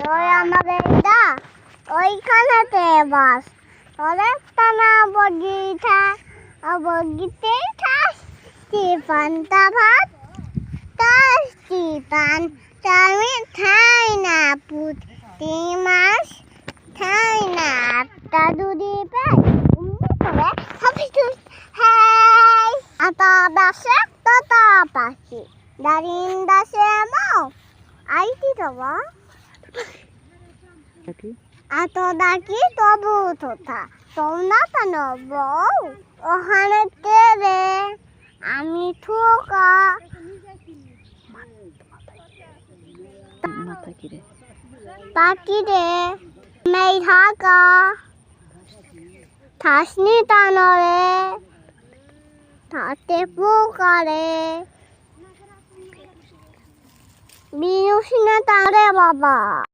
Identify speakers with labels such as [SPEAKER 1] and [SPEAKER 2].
[SPEAKER 1] ওই আমাদের দা ওইখানেতে বাস ওরে টানা বগিতে ঠাস পান্তা ভাত পান চামি খাই না পুঁটি মাছ খাই না একটা দুধি পাই করে হ্যাঁ আতা দাসে ততা পাখি দারিন দাসে মাও আইটি তবা এত ডাকি তবু তোথা তোমরা কেন বউ ওখানে রে আমি ঠোকা পাখি রে মেই ঢাকা ঠাসনি টানরে তাতে পোকারে বিনুসিনা টানে বাবা।